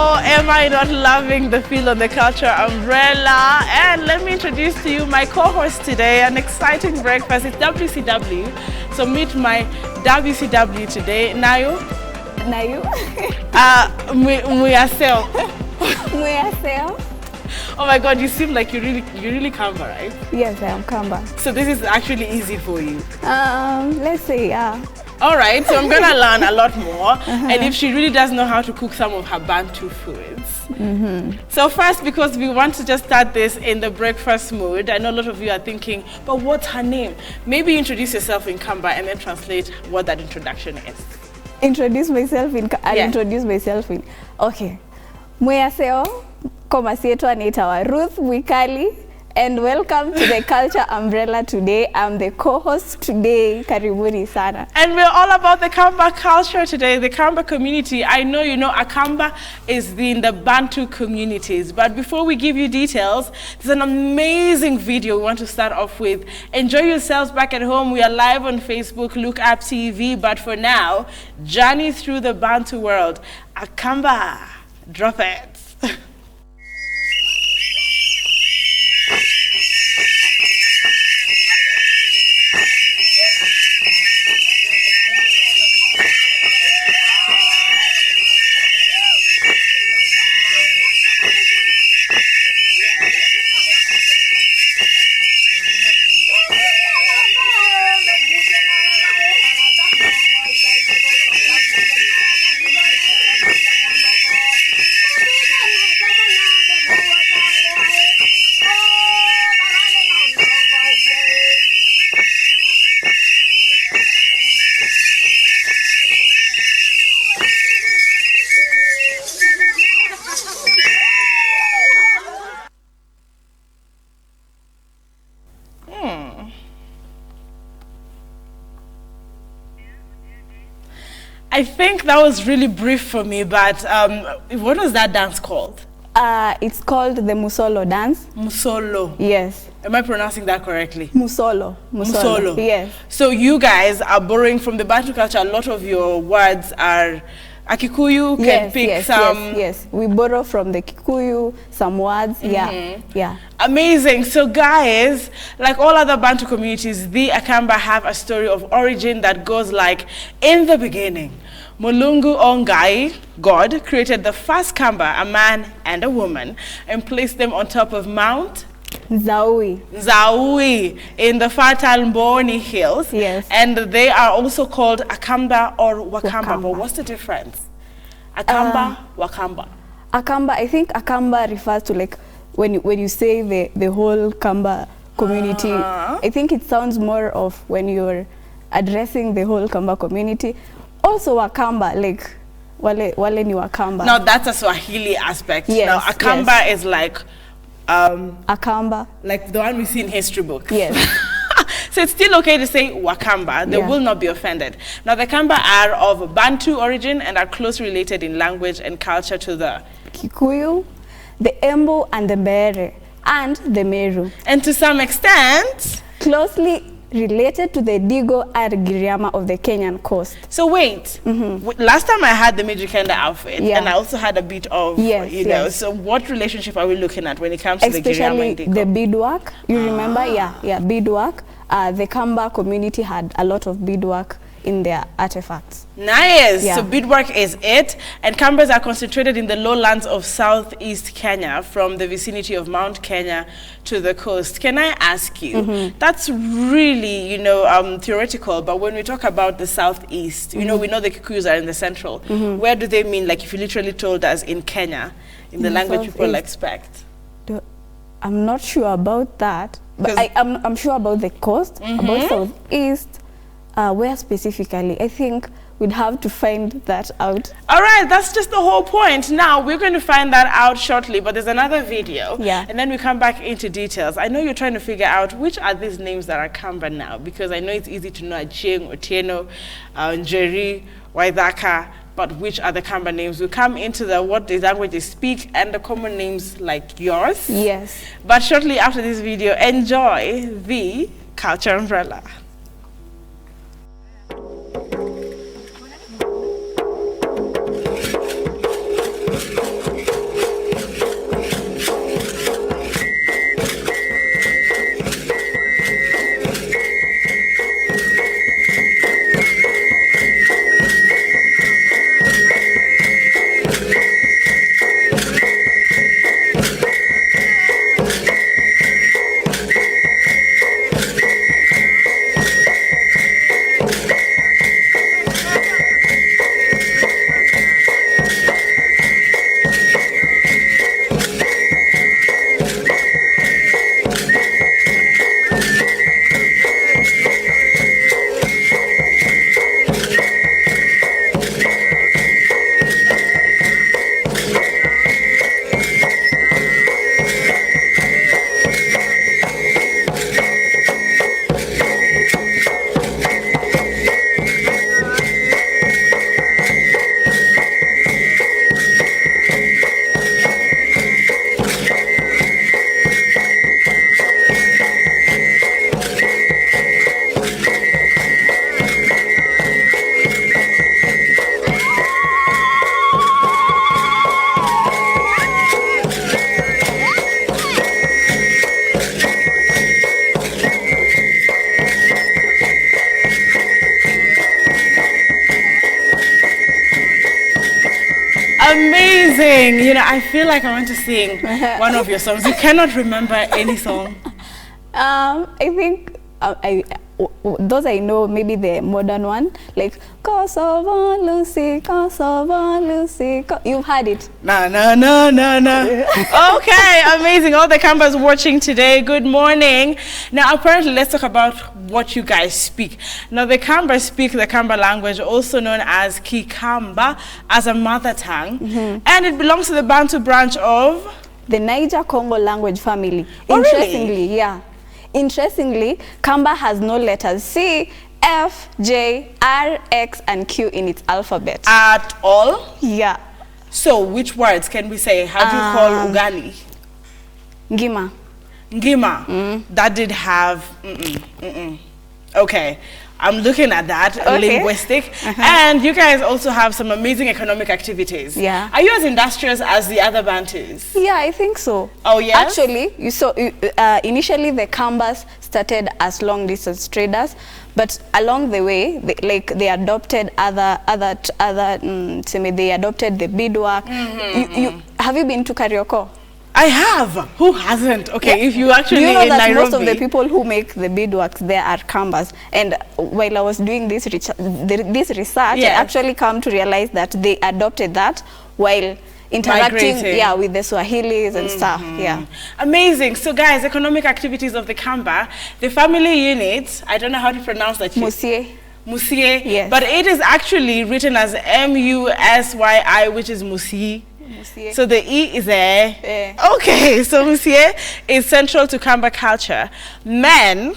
Oh, am I not loving the feel of the culture umbrella? And let me introduce to you my co-host today, an exciting breakfast. It's WCW. So meet my WCW today. Nayo? Nayo? Muyaseo. Muyaseo? Oh my God, you seem like you're really Kamba, right? Yes, I am Kamba. So this is actually easy for you? Let's say, yeah. All right, so I'm gonna learn a lot more, and if she really does know how to cook some of her Bantu foods. So first, because we want to just start this in the breakfast mood, I know a lot of you are thinking, but what's her name? Maybe introduce yourself in Kamba and then translate what that introduction is. Introduce myself in, introduce myself in, okay. Mwaseo, koma sietu anaitwa Ruth Mwikali. And welcome to the Culture Umbrella today. I'm the co-host today. Karibuni sana. And we're all about the Kamba culture today, the Kamba community. I know you know Akamba is in the Bantu communities. But before we give you details, there's an amazing video we want to start off with. Enjoy yourselves back at home. We are live on Facebook, Look Up TV. But for now, journey through the Bantu world. Akamba, drop it. I think that was really brief for me, but what was that dance called? It's called the Musolo dance. Musolo. Yes. Am I pronouncing that correctly? Musolo. Musolo. Yes. So you guys are borrowing from the Bantu culture. A lot of your words are Akikuyu. Can pick some. Yes. We borrow from the Kikuyu some words. Yeah. Amazing. So guys, like all other Bantu communities, the Akamba have a story of origin that goes like, in the beginning, Mulungu Ongai, God, created the first Kamba, a man and a woman, and placed them on top of Mount Nzaui in the fertile Mboni Hills. Yes. And they are also called Akamba or Wakamba. But what's the difference? Akamba, Wakamba. Akamba, I think Akamba refers to like when you say the whole Kamba community. I think it sounds more of when you're addressing the whole Kamba community. Also Wakamba, like wale ni Wakamba. Now that's a Swahili aspect. Yes, now Akamba is like Akamba, like the one we see in history books. Yes. So it's still okay to say Wakamba. They will not be offended. Now the Kamba are of Bantu origin and are closely related in language and culture to the Kikuyu, the Embu and the Mbere, and the Meru. And to some extent, closely related to the Digo and Giriama of the Kenyan coast. So wait, last time I had the Mijikenda outfit, and I also had a bit of, you know, so what relationship are we looking at when it comes to the Giriama and Digo? Especially the beadwork, you remember? Yeah, beadwork. The Kamba community had a lot of beadwork in their artifacts. Nice. So beadwork is it, and Kambas are concentrated in the lowlands of southeast Kenya, from the vicinity of Mount Kenya to the coast. Can I ask you, that's really, you know, theoretical, but when we talk about the southeast, you know, we know the Kikuyus are in the central. Where do they mean, like if you literally told us in Kenya, in the language people expect? I'm not sure about that, but I'm sure about the coast, about southeast. Where specifically? I think we'd have to find that out. All right, that's just the whole point. Now, we're going to find that out shortly, but there's another video. And then we come back into details. I know you're trying to figure out which are these names that are Kamba now, because I know it's easy to know Achieng, Otieno, Njeri, Waidaka, but which are the Kamba names? We'll come into the what the languages speak and the common names like yours. Yes. But shortly after this video, enjoy the Culture Umbrella. You know, I feel like I want to sing one of your songs. You cannot remember any song. I think those I know, maybe the modern one, like Kosovo Lucy, Kosovo Lucy. You've heard it. No. Okay, amazing. All the Kambas watching today, good morning. Now, apparently, let's talk about what you guys speak. Now, the Kambas speak the Kamba language, also known as Kikamba, as a mother tongue, and it belongs to the Bantu branch of the Niger-Congo language family. Oh, Interestingly, really? yeah. Interestingly, Kamba has no letters C, F, J, R, X, and Q in its alphabet. At all? Yeah. So, which words can we say? How do you call ugali? Ngima. Ngima. That did have... Okay. I'm looking at that, linguistic. And you guys also have some amazing economic activities. Yeah. Are you as industrious as the other Bantus? Yeah, I think so. Oh, yes? Actually, you saw initially the Kambas started as long distance traders, but along the way, they adopted they adopted the beadwork. Have you been to Karioko? I have. Who hasn't? Okay, yeah. If you actually do you know in that Nairobi, most of the people who make the beadworks there are Kambas? And while I was doing this research, I actually come to realize that they adopted that while interacting with the Swahilis and stuff. Yeah. Amazing. So guys, economic activities of the Kamba, the family unit, I don't know how to pronounce that. Musie. Musie. Yes. But it is actually written as M-U-S-Y-I, which is Musie. So the E is there. Okay, so Musie is central to Kamba culture. Men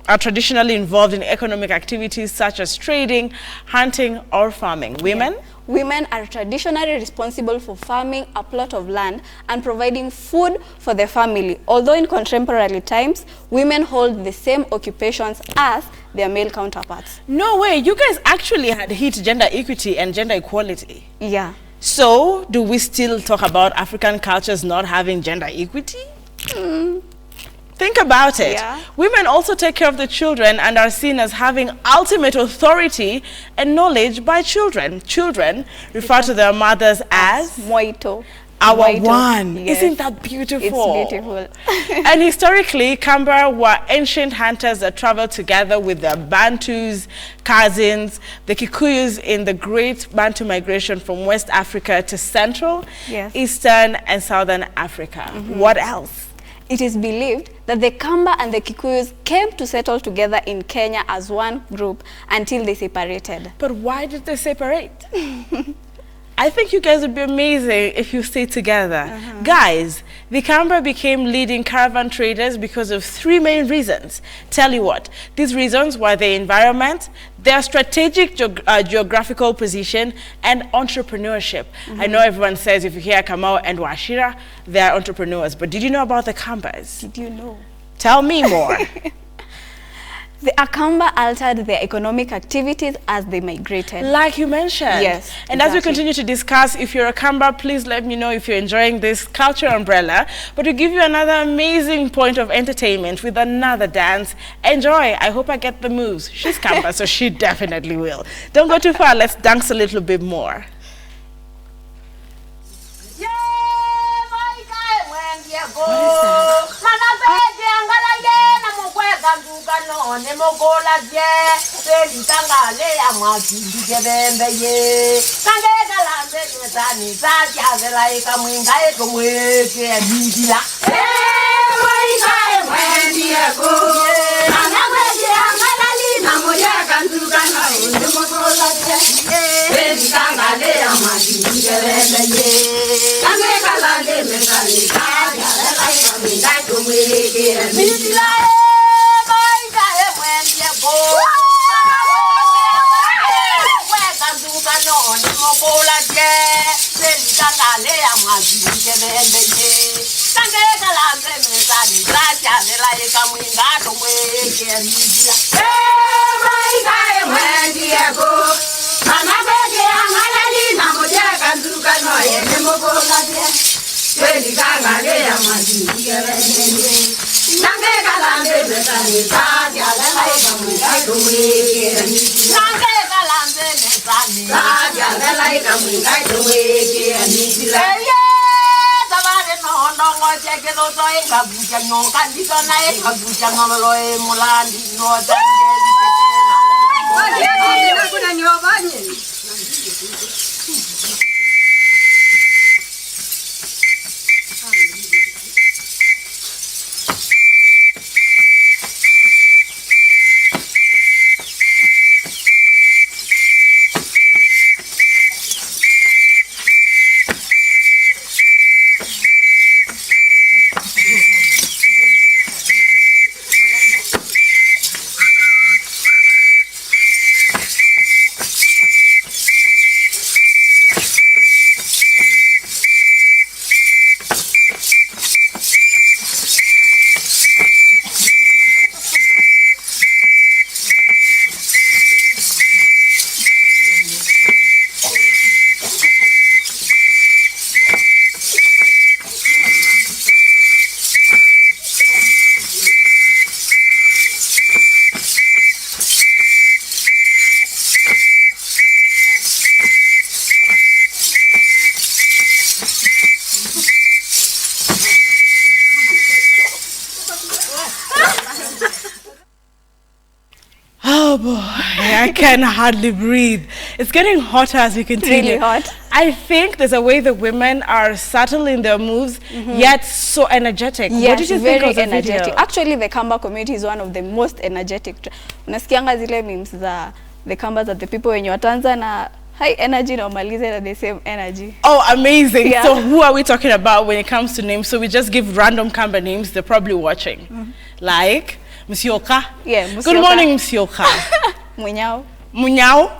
are traditionally involved in economic activities such as trading, hunting, or farming. Women? Yeah. Women are traditionally responsible for farming a plot of land and providing food for the family. Although in contemporary times, women hold the same occupations as their male counterparts. No way, you guys actually had hit gender equity and gender equality. Yeah. So, do we still talk about African cultures not having gender equity? Think about it. Yeah. Women also take care of the children and are seen as having ultimate authority and knowledge by children. Children refer to their mothers as Moito. Our one. Yes. Isn't that beautiful? It's beautiful. And historically, Kamba were ancient hunters that traveled together with their Bantus, cousins, the Kikuyus in the great Bantu migration from West Africa to Central, Eastern, and Southern Africa. What else? It is believed that the Kamba and the Kikuyus came to settle together in Kenya as one group until they separated. But why did they separate? I think you guys would be amazing if you stayed together. Guys, the Kamba became leading caravan traders because of three main reasons. Tell you what, these reasons were the environment, their strategic geographical position, and entrepreneurship. I know everyone says if you hear Kamau and Washira, they are entrepreneurs. But did you know about the Kambas? Did you know? Tell me more. The Akamba altered their economic activities as they migrated. Like you mentioned. Yes. And as we continue to discuss, if you're a Kamba, please let me know if you're enjoying this culture umbrella. But to give you another amazing point of entertainment with another dance. Enjoy. I hope I get the moves. She's Kamba, so she definitely will. Don't go too far. Let's dance a little bit more. Oh boy, I can hardly breathe. It's getting hotter as we continue. Really hot. I think there's a way the women are subtle in their moves, yet so energetic. Yes, what did you think very of the energetic. video? Actually, the Kamba community is one of the most energetic. Unasikianga zile memes za the Kambas are the people wenye watanza na high energy na umalize na the same energy. Oh, amazing. Yeah. So who are we talking about when it comes to names? So we just give random Kamba names. They're probably watching. Like, Msioka. Yeah, Good Msioka. morning, Msioka. Mwenyao. Munyao.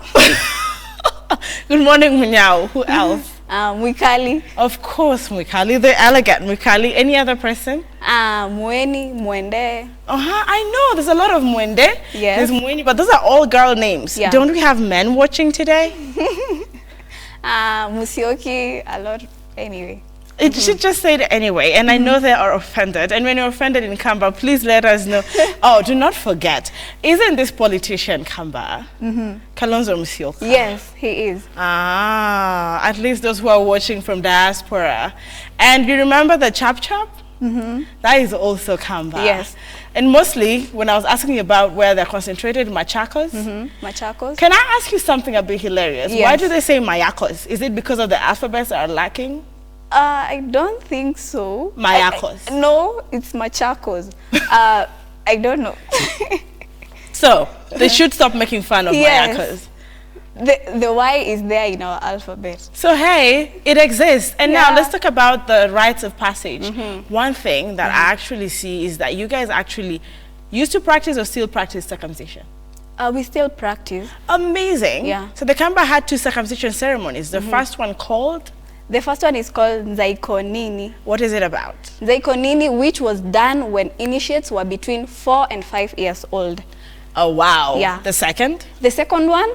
Good morning, Munyao. Who else? Mwikali. Of course, Mwikali, the elegant Mwikali. Any other person? Mweni, Mwende. I know. There's a lot of Mwende. Yes. There's Mweni, but those are all girl names. Yeah. Don't we have men watching today? Musioki, a lot. Anyway. It should just say it anyway, and I know they are offended. And when you're offended in Kamba, please let us know. Oh, do not forget, isn't this politician Kamba? Kalonzo Musyoka? Yes, he is. At least those who are watching from diaspora. And you remember the Chap Chap? That is also Kamba. Yes. And mostly, when I was asking you about where they're concentrated, Machakos. Machakos. Can I ask you something a bit hilarious? Yes. Why do they say Mayakos? Is it because of the alphabets that are lacking? I don't think so. Mayakos. No, it's Machakos. I don't know. So, they should stop making fun of Yes. Mayakos. The Y is there in our alphabet. So, hey, it exists. And now Yeah. let's talk about the rites of passage. One thing that I actually see is that you guys actually used to practice or still practice circumcision. We still practice. Amazing. Yeah. So the Kamba had 2 circumcision ceremonies. The first one called, The first one is called Nzaikonini. what is it about? Nzaikonini, which was done when initiates were between 4 and 5 years old. Oh, wow. Yeah. The second? The second one,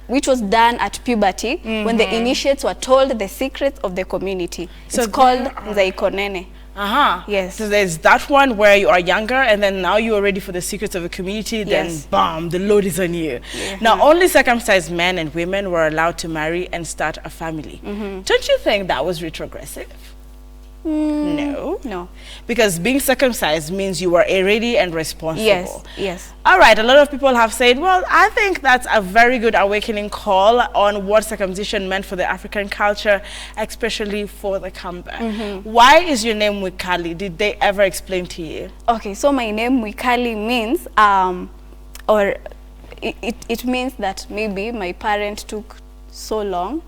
which was done at puberty, when the initiates were told the secrets of the community. So It's called Nzaikonene. Yes. So there's that one where you are younger and then now you are ready for the secrets of the community, then Yes. bam, the load is on you. Now only circumcised men and women were allowed to marry and start a family. Don't you think that was retrogressive? No. No. Because being circumcised means you are ready and responsible. Yes. Yes. All right, a lot of people have said, well, I think that's a very good awakening call on what circumcision meant for the African culture, especially for the Kamba. Why is your name Mwikali? Did they ever explain to you? Okay, so my name Mwikali means, or it means that maybe my parent took so long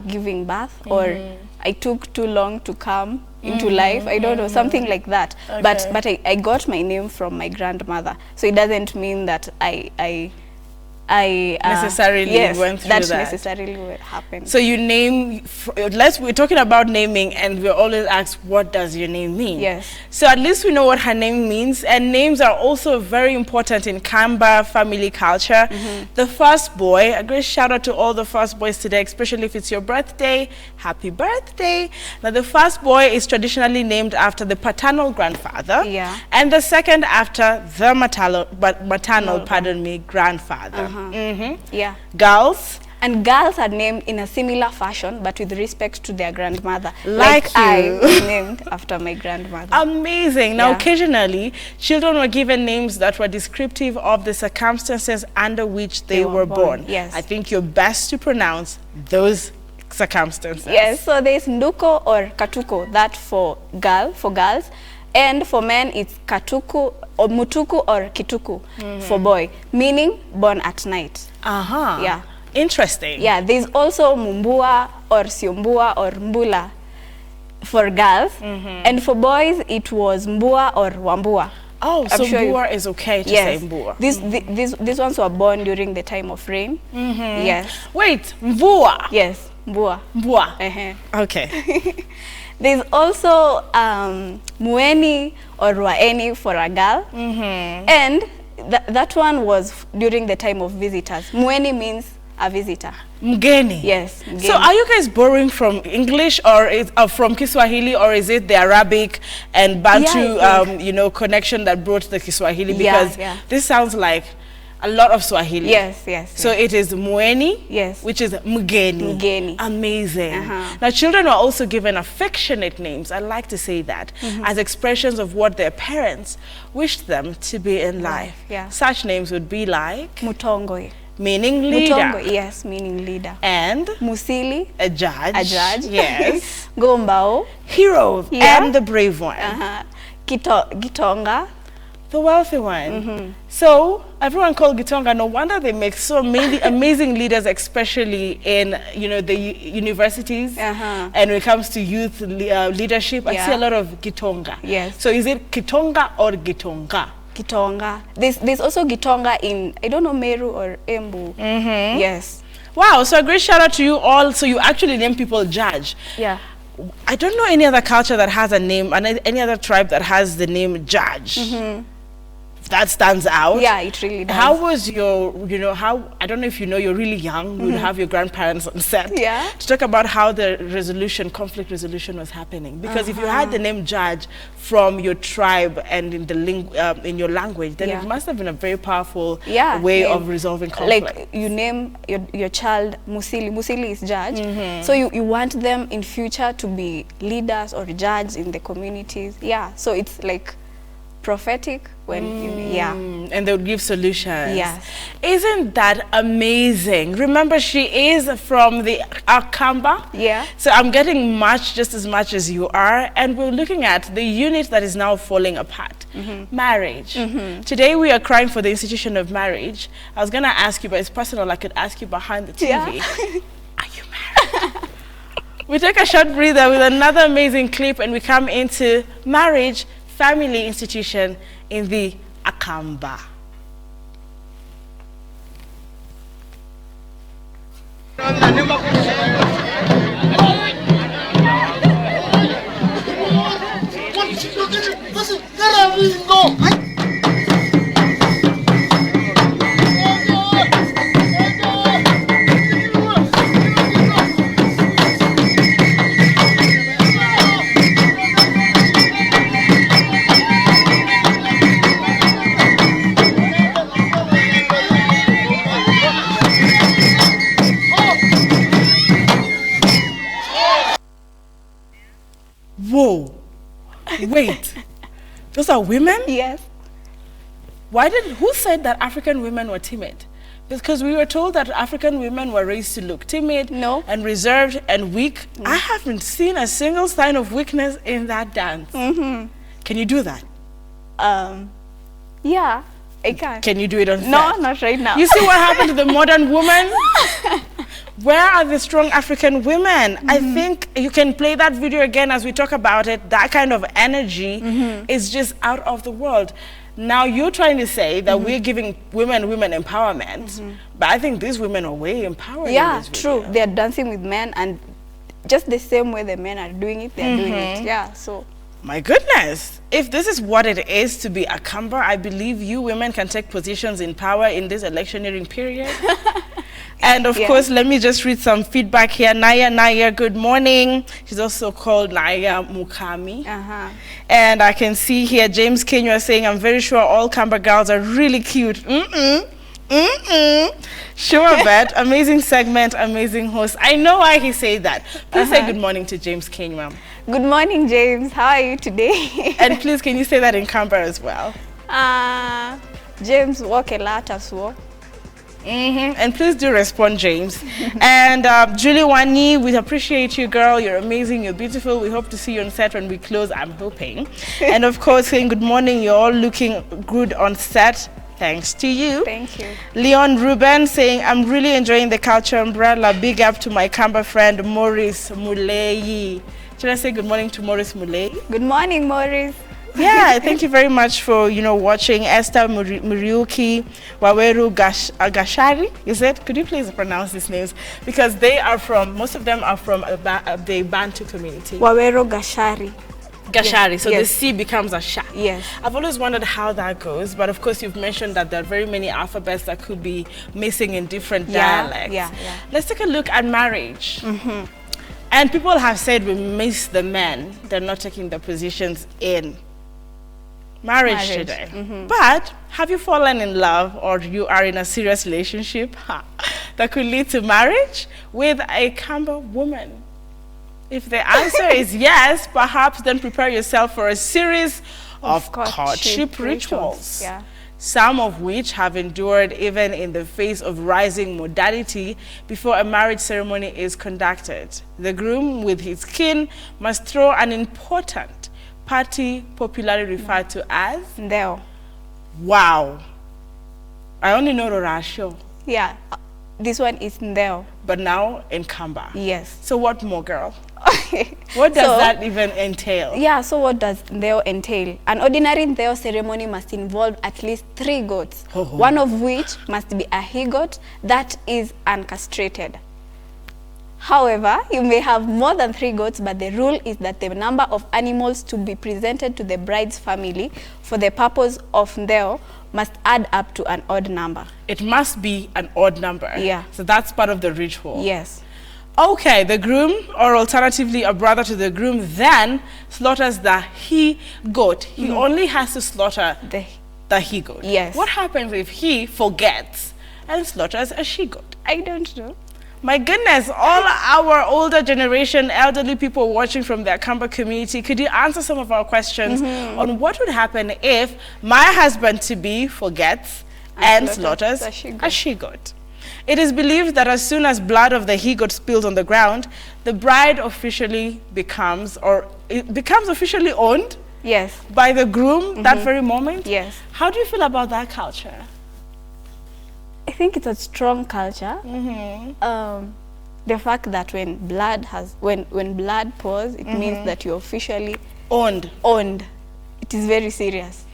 giving birth, or I took too long to come into life. I don't know, something like that. Okay. But I got my name from my grandmother, so it doesn't mean that I Necessarily yes, went through that that. necessarily what happened. So you name, we're talking about naming and we're always asked, what does your name mean? Yes. So at least we know what her name means, and names are also very important in Kamba family culture. The first boy, a great shout out to all the first boys today, especially if it's your birthday, happy birthday. Now the first boy is traditionally named after the paternal grandfather, Yeah. and the second after the maternal, grandfather. Yeah. Girls, And girls are named in a similar fashion, but with respect to their grandmother. Like I was named after my grandmother. Amazing. Now, occasionally, children were given names that were descriptive of the circumstances under which they were born. Yes. I think you're best to pronounce those circumstances. Yes, so there's Nduko or Katuko, that for girls. And for men, it's Katuku or Mutuku or Kituku for boy, meaning born at night. Yeah. Interesting. Yeah, there's also Mumbua or Siombua or Mbula for girls. And for boys, it was Mbua or Wambua. Oh, so sure Mbua is okay to say Mbua. These ones were born during the time of rain. Yes. Wait, Mbua? Yes, Mbua. Mbua. Okay. There's also Mueni or Waeni for a girl. And that one was during the time of visitors. Mueni means a visitor. Mgeni. Yes. Mgeni. So are you guys borrowing from English or from Kiswahili, or is it the Arabic and Bantu you know, connection that brought the Kiswahili? Because this sounds like a lot of Swahili. Yes. So it is Mueni, which is Mgeni. Mgeni. Amazing. Now, children are also given affectionate names, I like to say that, as expressions of what their parents wished them to be in life. Such names would be like Mutongoi, meaning leader. Mutongo, yes, meaning leader. And Musili, a judge. A judge. Yes. Gombao, hero, and the brave one. Gitonga, the wealthy one. So everyone called Gitonga. No wonder they make so many amazing leaders, especially in, you know, the universities. And when it comes to youth leadership, I see a lot of Gitonga. Yes. So is it Kitonga or Gitonga? Gitonga. There's also Gitonga in, I don't know, Meru or Embu. Yes. Wow. So a great shout out to you all. So you actually name people judge. Yeah. I don't know any other culture that has a name, and any other tribe that has the name judge. That stands out. Yeah, it really does. How was your, you know, I don't know if you know, you're really young, you would have your grandparents on set to talk about how the conflict resolution was happening. Because if you had the name judge from your tribe and in the in your language, then it must have been a very powerful way of resolving conflict. Like you name your child Musili. Musili is judge. So you want them in future to be leaders or judges in the communities. Yeah, so it's like prophetic when and they would give solutions. Yes. Isn't that amazing? Remember, she is from the Akamba. Yeah. So I'm getting just as much as you are, and we're looking at the unit that is now falling apart. Marriage. Today we are crying for the institution of marriage. I was gonna ask you, but it's personal. I could ask you behind the TV. Are you married? We take a short breather with another amazing clip, and we come into marriage, family institution in the Akamba. Whoa, wait, those are women? Yes. Who said that African women were timid? Because we were told that African women were raised to look timid and reserved and weak. I haven't seen a single sign of weakness in that dance. Can you do that? Yeah, I can. Can you do it on set? No, not right now. You see what happened to the modern woman? Where are the strong African women? I think you can play that video again as we talk about it. That kind of energy is just out of the world. Now you're trying to say that we're giving women empowerment, but I think these women are way empowered. Yeah, in this true. video. They're dancing with men, and just the same way the men are doing it, they're doing it. Yeah, so. My goodness, if this is what it is to be a Kamba, I believe you women can take positions in power in this electioneering period. And of course, let me just read some feedback here. Naya, good morning. She's also called Naya Mukami. And I can see here James Kenya saying, I'm very sure all Kamba girls are really cute. Sure, bet. Amazing segment, amazing host. I know why he said that. Please say good morning to James Kenya. Good morning, James. How are you today? And please, can you say that in Kamba as well? James, walk a lot as well. And please do respond, James. And Julie Wani, we appreciate you, girl. You're amazing. You're beautiful. We hope to see you on set when we close, I'm hoping. And of course, saying good morning. You're all looking good on set. Thanks to you. Thank you. Leon Ruben saying, I'm really enjoying the culture umbrella. Big up to my Kamba friend, Maurice Mulei. Should I say good morning to Maurice Mulei? Good morning, Maurice. Yeah, thank you very much for, watching. Esther Muriuki, Waweru Gashari, is it? Could you please pronounce these names? Because they are from, most of them are from the Bantu community. Waweru Gashari. Gashari, yes. So yes. the C becomes a sha. Yes. I've always wondered how that goes, but of course you've mentioned that there are very many alphabets that could be missing in different dialects. Yeah. Let's take a look at marriage. And people have said we miss the men. They're not taking their positions in marriage today. But have you fallen in love or you are in a serious relationship that could lead to marriage with a Kamba woman? If the answer is yes, perhaps then prepare yourself for a series of courtship rituals. Yeah. Some of which have endured even in the face of rising modernity before a marriage ceremony is conducted. The groom with his kin must throw an important party popularly referred to as Ndeo. Wow. I only know Rorasho. Yeah. This one is Ndeo. But now in Kamba. Yes. So what more, girl? What does that even entail? Yeah, so what does Ndeo entail? An ordinary Ndeo ceremony must involve at least 3 goats, one of which must be a he-goat that is uncastrated. However, you may have more than 3 goats, but the rule is that the number of animals to be presented to the bride's family for the purpose of Ndeo must add up to an odd number. It must be an odd number? Yeah. So that's part of the ritual? Yes. Okay, the groom, or alternatively a brother to the groom, then slaughters the he-goat. He only has to slaughter the he-goat. Yes. What happens if he forgets and slaughters a she-goat? I don't know. My goodness, all our older generation, elderly people watching from the Akamba community, could you answer some of our questions on what would happen if my husband-to-be forgets and slaughters a she-goat? It is believed that as soon as blood of the he-goat spills on the ground, the bride officially becomes officially owned. Yes. By the groom that very moment. Yes. How do you feel about that culture? I think it's a strong culture. The fact that when blood pours, it means that you're officially owned. It is very serious.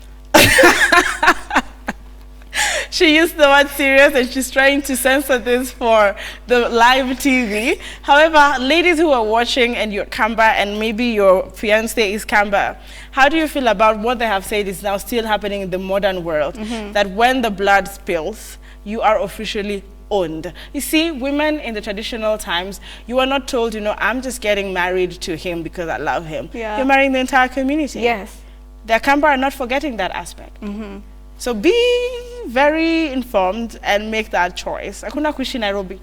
She used the word serious and she's trying to censor this for the live TV. However, ladies who are watching and you're Kamba and maybe your fiancé is Kamba, how do you feel about what they have said is now still happening in the modern world? That when the blood spills, you are officially owned. You see, women in the traditional times, you are not told, I'm just getting married to him because I love him. Yeah. You're marrying the entire community. Yes. The Akamba are not forgetting that aspect. So be very informed and make that choice. Hakuna kuishi Nairobi.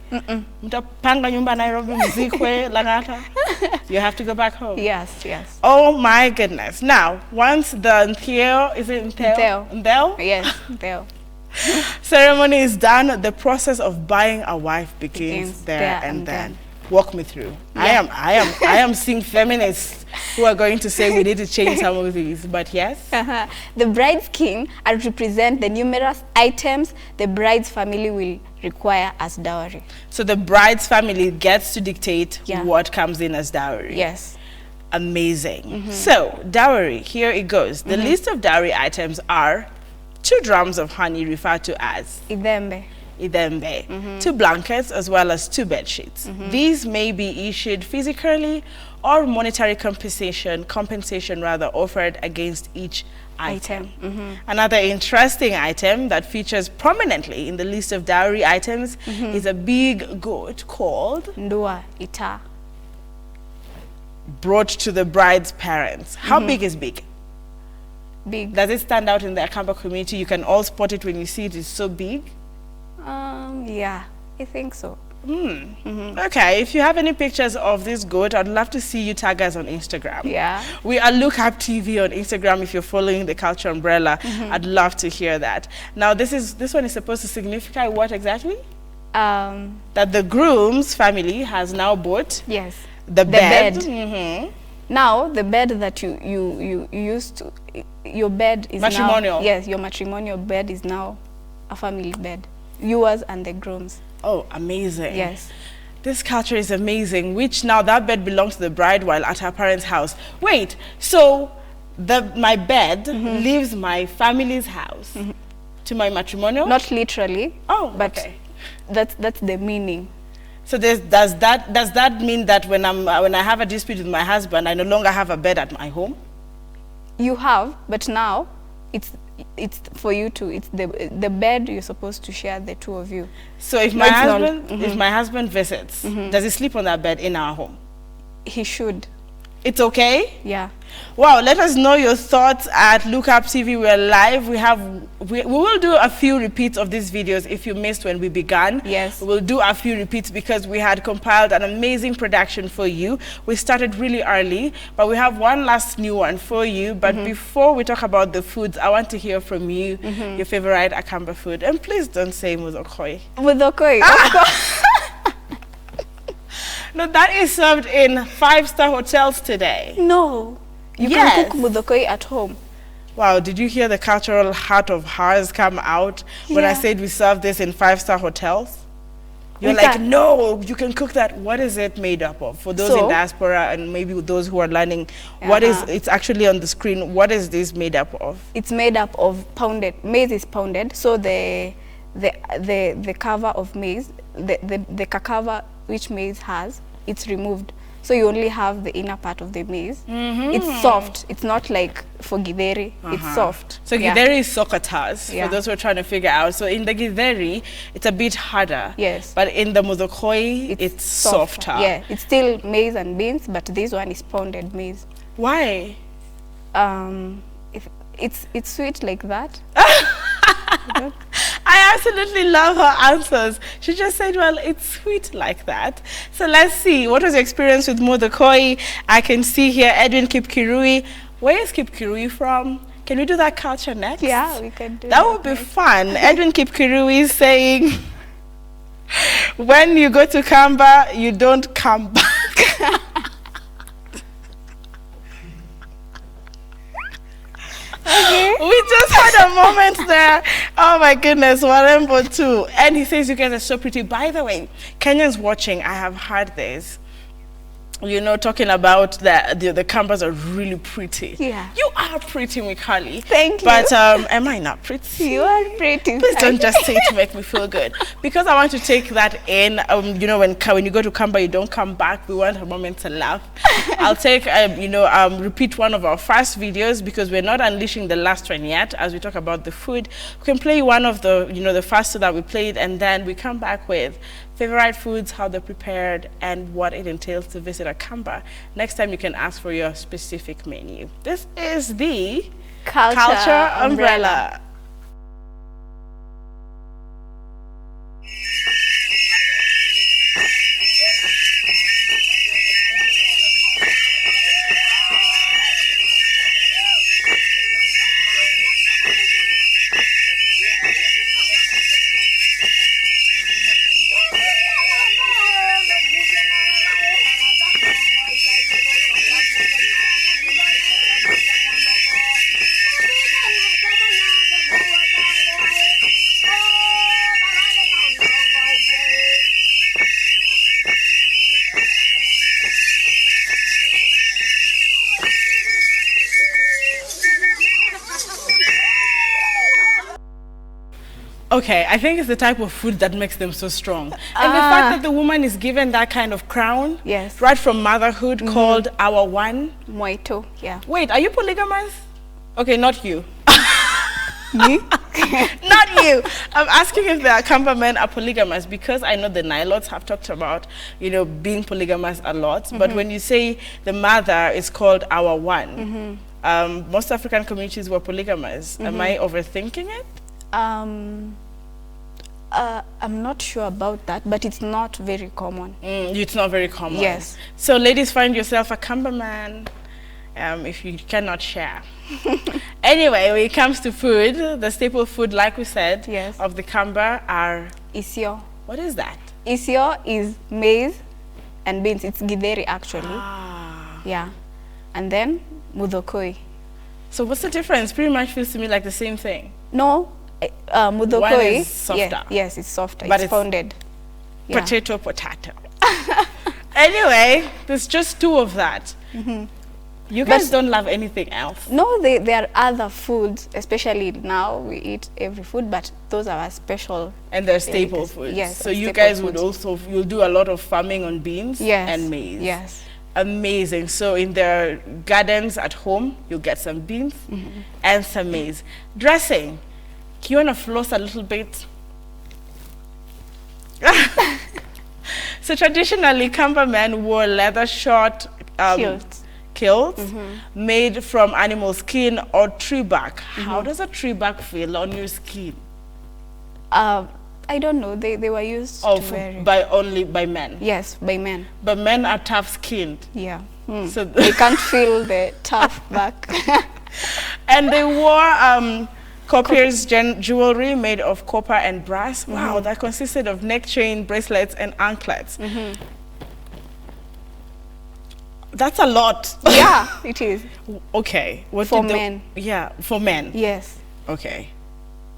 Mtapanga nyumba Nairobi, mzikwe, Langata. You have to go back home. Yes, yes. Oh my goodness. Now, once the Nteo, is it Nteo? Nteo? Yes, Nteo. Ceremony is done, the process of buying a wife begins there and then. Walk me through. Yeah. I am seeing feminists who are going to say we need to change some of these, but yes. The bride's king will represent the numerous items the bride's family will require as dowry. So the bride's family gets to dictate what comes in as dowry. Yes. Amazing. So dowry, here it goes. The list of dowry items are 2 drums of honey referred to as idembe. 2 blankets as well as 2 bed sheets. These may be issued physically or monetary compensation offered against each item. Another interesting item that features prominently in the list of dowry items is a big goat called Ndua Ita, brought to the bride's parents. How big is big? Big. Does it stand out in the Akamba community? You can all spot it when you see it is so big. Yeah, I think so. Okay, if you have any pictures of this goat, I'd love to see you tag us on Instagram. Yeah. We are Look Up TV on Instagram if you're following the Culture Umbrella. I'd love to hear that. Now, this one is supposed to signify what exactly? That the groom's family has now bought the bed. Now, the bed that you used to, your bed is matrimonial. Now, yes, your matrimonial bed is now a family bed. Yours and the groom's. Oh, amazing. Yes. This culture is amazing, which now that bed belongs to the bride while at her parents' house. Wait, so my bed leaves my family's house to my matrimonial? Not literally. Oh, but okay. That's the meaning. So does that mean that when I have a dispute with my husband, I no longer have a bed at my home? You have, but now it's for you to, it's the bed you're supposed to share, the two of you. So if my husband visits, does he sleep on that bed in our home? He should. It's okay? Yeah. Wow, let us know your thoughts at Look Up TV. We're live. We will do a few repeats of these videos if you missed when we began. Yes. We'll do a few repeats because we had compiled an amazing production for you. We started really early, but we have one last new one for you. But before we talk about the foods, I want to hear from you, your favorite Akamba food. And please don't say muzokoi. Muzokoi, of course. No, that is served in 5-star hotels today. No. You can cook mudokoi at home. Wow, did you hear the cultural heart of ours come out when I said we serve this in 5-star hotels? You're like, no, you can cook that. What is it made up of? For those in diaspora and maybe those who are learning, what is, it's actually on the screen, what is this made up of? It's made up of pounded, maize is pounded, so the cover of maize, the cassava which maize has, it's removed. So you only have the inner part of the maize. It's soft. It's not like for githeri. It's soft. So githeri is sokatas, for those who are trying to figure out. So in the githeri, it's a bit harder. Yes. But in the muzokoi, it's softer. Yeah, it's still maize and beans, but this one is pounded maize. Why? If it's sweet like that. I absolutely love her answers. She just said, well, it's sweet like that. So let's see. What was your experience with mudokoi? I can see here Edwin Kipkirui. Where is Kipkirui from? Can we do that culture next? Yeah, we can do that. That would be fun. Edwin Kipkirui is saying, when you go to Kamba, you don't come back. We just had a moment there. Oh my goodness, Warembo too. And he says you guys are so pretty. By the way, Kenyans watching, I have heard this. You know, talking about the Kambas are really pretty. Yeah. You are pretty, Mikali. Thank you. But am I not pretty? You are pretty. Please don't just say it to make me feel good. Because I want to take that in. You know, when you go to Kamba, you don't come back. We want a moment to laugh. I'll take, repeat one of our first videos because we're not unleashing the last one yet. As we talk about the food, we can play one of the, the first two that we played, and then we come back with favorite foods, how they're prepared, and what it entails to visit Akamba. Next time you can ask for your specific menu. This is the Culture Umbrella. Okay, I think it's the type of food that makes them so strong. And the fact that the woman is given that kind of crown, right from motherhood, called our one. Moito, yeah. Wait, are you polygamous? Okay, not you. Me? Not you. I'm asking if the Akamba men are polygamous because I know the Nilots have talked about, being polygamous a lot. But when you say the mother is called our one, most African communities were polygamous. Am I overthinking it? I'm not sure about that, but it's not very common. It's not very common. Yes. So ladies, find yourself a Kamba man if you cannot share. Anyway, when it comes to food, the staple food, like we said, Yes. of the Kamba are... Isio. What is that? Isio is maize and beans. It's githeri actually. Ah. Yeah. And then mudokoi. So what's the difference? Pretty much feels to me like the same thing. No, mudokoi. One is softer. Yeah, yes, it's softer. But it's pounded. Yeah. Potato. Anyway, there's just two of that. You guys don't love anything else? No, there are other foods, especially now we eat every food, but those are our special. And they're staple foods. Yes. So you guys would also, you'll do a lot of farming on beans and maize. Yes. Amazing. So in their gardens at home, you'll get some beans and some maize. Dressing. Do you want to floss a little bit? So traditionally, Kamba men wore leather short kilts made from animal skin or tree bark. How does a tree bark feel on your skin? I don't know. They were used to wear it. Only by men? Yes, by men. But men are tough-skinned. Yeah. So they can't feel the tough bark. And they wore copiers jewelry made of copper and brass. Wow, that consisted of neck chain, bracelets, and anklets. That's a lot. Yeah, it is. Okay. What for men. Yeah, for men. Yes. Okay.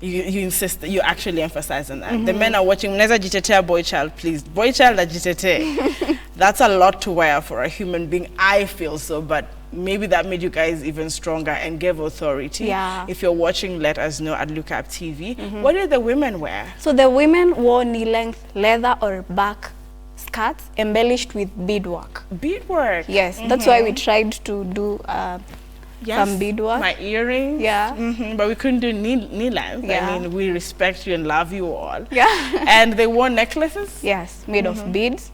You insist, you actually emphasize on that. The men are watching. Neza jitetea boy child, please. Boy child jitete. That's a lot to wear for a human being. I feel so, but maybe that made you guys even stronger and gave authority. Yeah. If you're watching, let us know at Look Up TV. What did the women wear? So the women wore knee-length leather or bark skirts embellished with beadwork. Beadwork? Yes, that's why we tried to do some beadwork. My earrings. Yeah. But we couldn't do knee length. Yeah. I mean, we respect you and love you all. Yeah. And they wore necklaces? Yes, made of beads.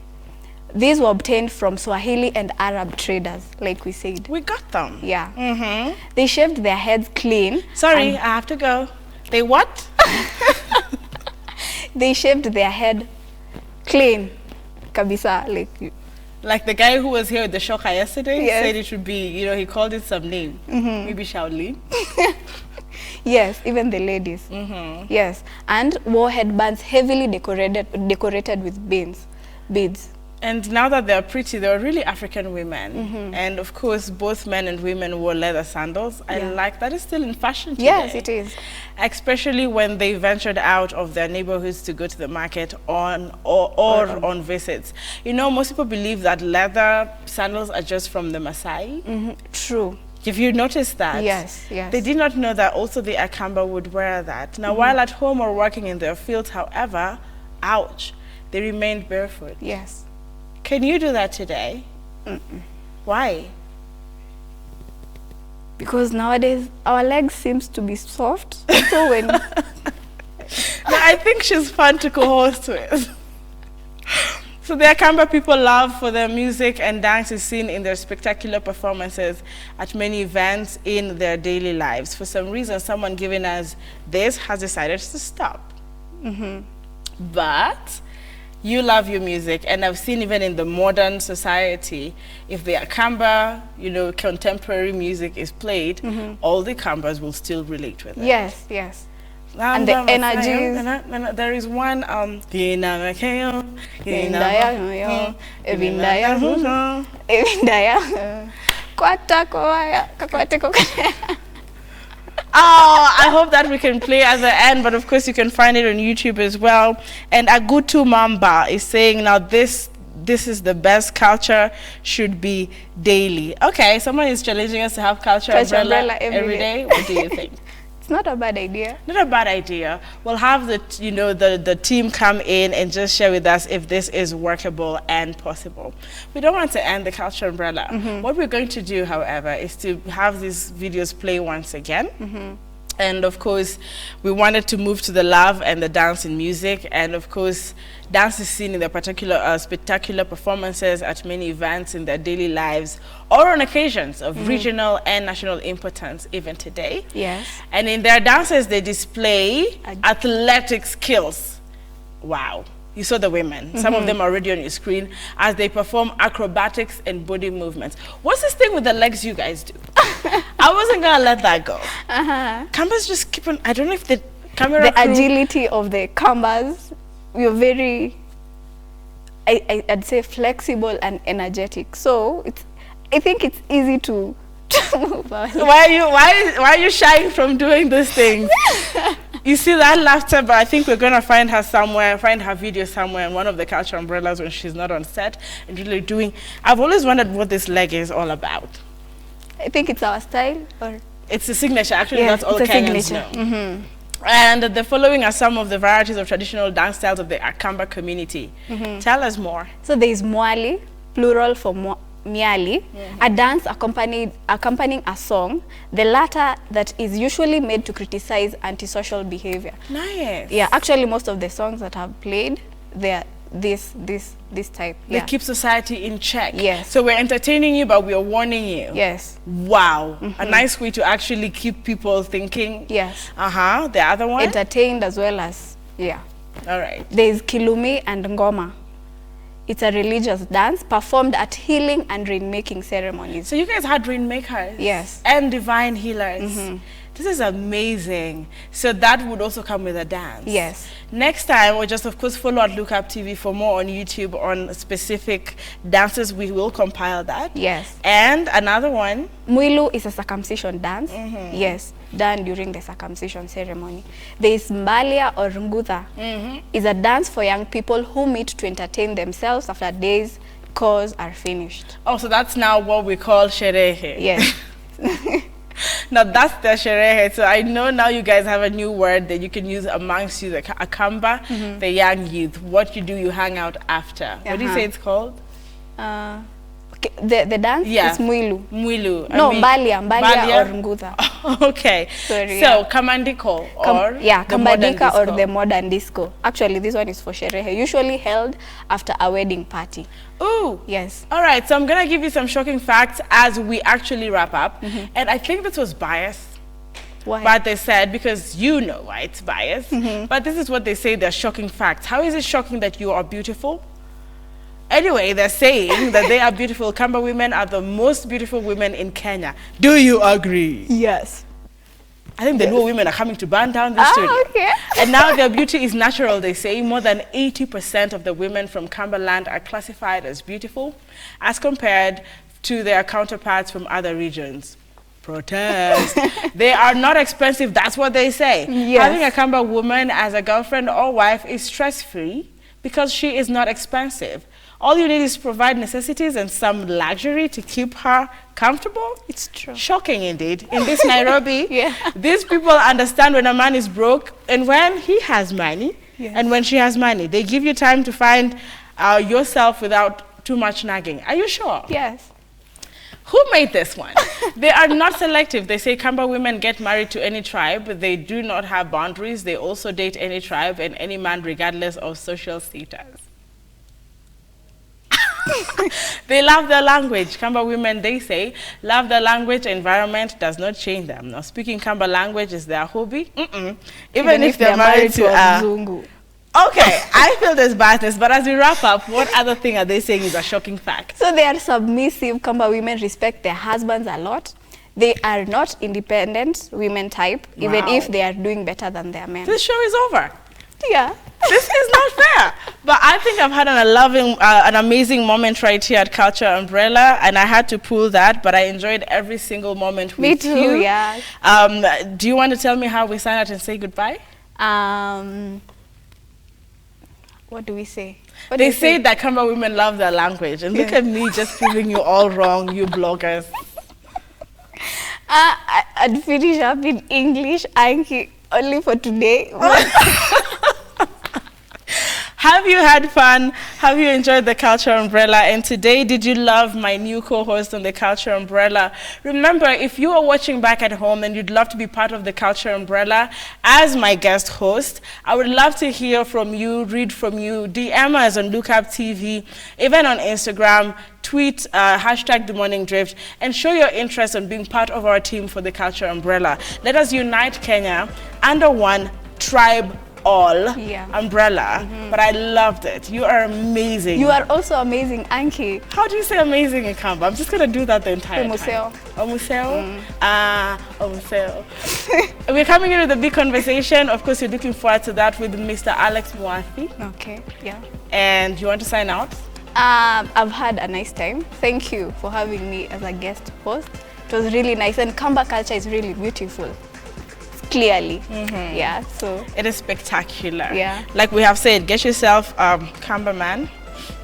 These were obtained from Swahili and Arab traders, like we said. We got them. Yeah. They shaved their heads clean. Sorry, I have to go. They what? They shaved their head clean. Kabisa, like the guy who was here with the shocker yesterday said it should be, you know, he called it some name. Maybe Shaolin. Yes, even the ladies. Yes, and wore headbands heavily decorated with beads. And now that they're pretty, they're really African women. And of course, both men and women wore leather sandals. I like that. It's still in fashion today. Yes, it is. Especially when they ventured out of their neighborhoods to go to the market or on visits. You know, most people believe that leather sandals are just from the Maasai. True. If you noticed that? Yes, yes. They did not know that also the Akamba would wear that. Now, while at home or working in their fields, however, ouch, they remained barefoot. Yes. Can you do that today? Why? Because nowadays our legs seems to be soft. So when no, I think she's fun to co-host with. So the Akamba people love for their music and dance is seen in their spectacular performances at many events in their daily lives. For some reason, someone giving us this has decided to stop. But you love your music, and I've seen even in the modern society, if the Akamba, you know, contemporary music is played, all the Akambas will still relate with it. Yes, yes. And the energies. There is one, Oh, I hope that we can play at the end, but of course you can find it on YouTube as well. And Agutu Mamba is saying, now this is the best, culture should be daily. Okay, someone is challenging us to have culture umbrella every day. What do you think? It's not a bad idea. Not a bad idea. We'll have the team come in and just share with us if this is workable and possible. We don't want to end the culture umbrella. What we're going to do, however, is to have these videos play once again. And of course, we wanted to move to the love and the dance in music. And of course, dance is seen in their particular spectacular performances at many events in their daily lives or on occasions of regional and national importance, even today. Yes. And in their dances, they display athletic skills Wow. You saw the women. Some of them are already on your screen as they perform acrobatics and body movements. What's this thing with the legs you guys do? I wasn't going to let that go. Kamba's just keep on, I don't know if the camera The crew, agility of the Kambas, you're very, I'd say, flexible and energetic. So I think it's easy to move on. why are you shying from doing these things? You see that laughter, but I think we're going to find her somewhere, find her video somewhere in one of the culture umbrellas when she's not on set and really doing. I've always wondered what this leg is all about. I think it's our style, or it's a signature. Actually, yeah, that's all Kenyans know. And the following are some of the varieties of traditional dance styles of the Akamba community. Tell us more. So there is mwali, plural for miali, a dance accompanying a song, the latter that is usually made to criticize antisocial behavior. Nice. Yeah, actually most of the songs that I've played, they're this type. They keep society in check. Yes. So we're entertaining you, but we're warning you. Yes. Wow. A nice way to actually keep people thinking. Yes. The other one? Entertained as well as, yeah. All right. There's kilumi and ngoma. It's a religious dance performed at healing and rainmaking ceremonies. So you guys had rainmakers? Yes. And divine healers. This is amazing. So that would also come with a dance. Yes. Next time, we'll just of course follow at Look Up TV for more on YouTube on specific dances. We will compile that. Yes. And another one. Mwilu is a circumcision dance. Yes, done during the circumcision ceremony. There is mbalia or ngutha. Is a dance for young people who meet to entertain themselves after days chores are finished. Oh, so that's now what we call sherehe. Yes. Now that's the sherehe. So I know now you guys have a new word that you can use amongst you, the Akamba, the young youth. What you do, you hang out after. What do you say it's called? Okay, the dance is mwilu. Mwilu. No, mbalia or ngutha. Okay. Sorry, so kamandiko or kambadika or the modern disco. Actually, this one is for sherehe, usually held after a wedding party. Ooh. Yes. All right, so I'm going to give you some shocking facts as we actually wrap up. And I think this was biased. Why? But they said, because you know why it's biased, but this is what they say, they're shocking facts. How is it shocking that you are beautiful? Anyway, they're saying that they are beautiful. Kamba women are the most beautiful women in Kenya. Do you agree? Yes. I think the new women are coming to burn down the studio. Okay. And now their beauty is natural, they say. More than 80% of the women from Kamba land are classified as beautiful as compared to their counterparts from other regions. Protest. They are not expensive, that's what they say. Yes. Having a Kamba woman as a girlfriend or wife is stress-free because she is not expensive. All you need is to provide necessities and some luxury to keep her comfortable. It's true. Shocking indeed. In this Nairobi, Yeah. these people understand when a man is broke and when he has money, and when she has money. They give you time to find yourself without too much nagging. Are you sure? Yes. Who made this one? They are not selective. They say Kamba women get married to any tribe. They do not have boundaries. They also date any tribe and any man regardless of social status. They love their language. Kamba women, they say, love their language. Environment does not change them. Now, speaking Kamba language is their hobby. Even if they're married to a Zungu. Okay, I feel there's biasness, but as we wrap up, what other thing are they saying is a shocking fact? So they are submissive. Kamba women respect their husbands a lot. They are not independent women type, even if they are doing better than their men. This show is over. Yeah. This is not fair. But I think I've had an amazing moment right here at Culture Umbrella, and I had to pull that, but I enjoyed every single moment with you. Me too, yeah. Do you want to tell me how we sign out and say goodbye? What do we say? They say that Kamba women love their language, and look at me just proving you all wrong, you bloggers. I'd finish up in English, Anki, only for today. Have you had fun? Have you enjoyed the Culture Umbrella? And today, did you love my new co-host on the Culture Umbrella? Remember, if you are watching back at home and you'd love to be part of the Culture Umbrella as my guest host, I would love to hear from you, read from you, DM us on Look Up TV, even on Instagram, tweet hashtag The Morning Drift, and show your interest in being part of our team for the Culture Umbrella. Let us unite Kenya under one tribe all Yeah. umbrella, but I loved it. You are amazing. You are also amazing, Anki. How do you say amazing in Kamba? I'm just gonna do that the entire Omuseo. time. Omuseo? Omuseo. We're coming in with a big conversation. Of course, you're looking forward to that with Mr. Alex Mwathi. Okay, yeah. And you want to sign out? I've had a nice time. Thank you for having me as a guest host. It was really nice, and Kamba culture is really beautiful. Clearly, yeah. So it is spectacular. Yeah. Like we have said, get yourself Kamba man,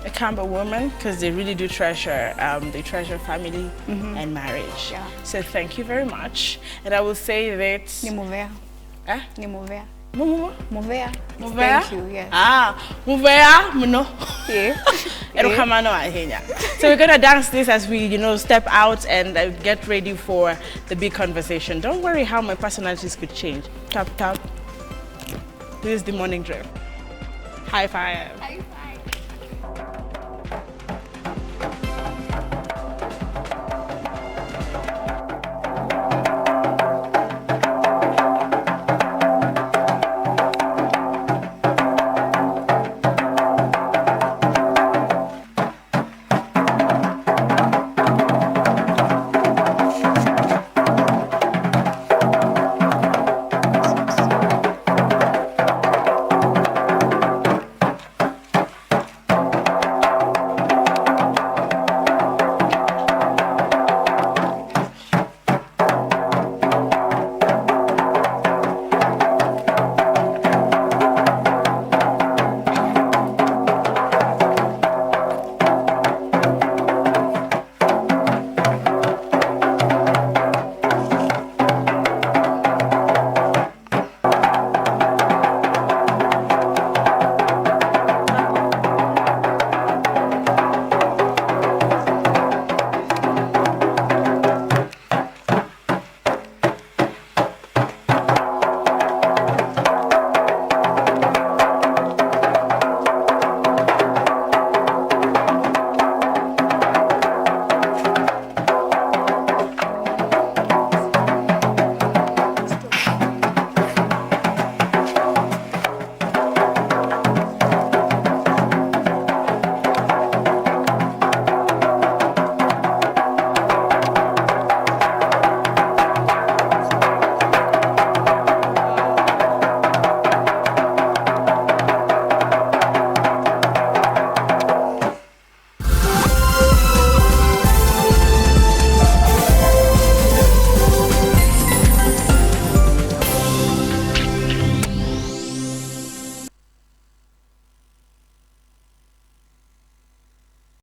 a Kamba woman, because they really do treasure. They treasure family and marriage. Yeah. So thank you very much, and I will say that. Nimovea. Eh? Nimovea. Movea. Movea. Thank you. Yes. Movea. Muno. Yeah. So we're gonna dance this as we, step out and get ready for the big conversation. Don't worry how my personalities could change. Tap tap. This is the morning drill. High five.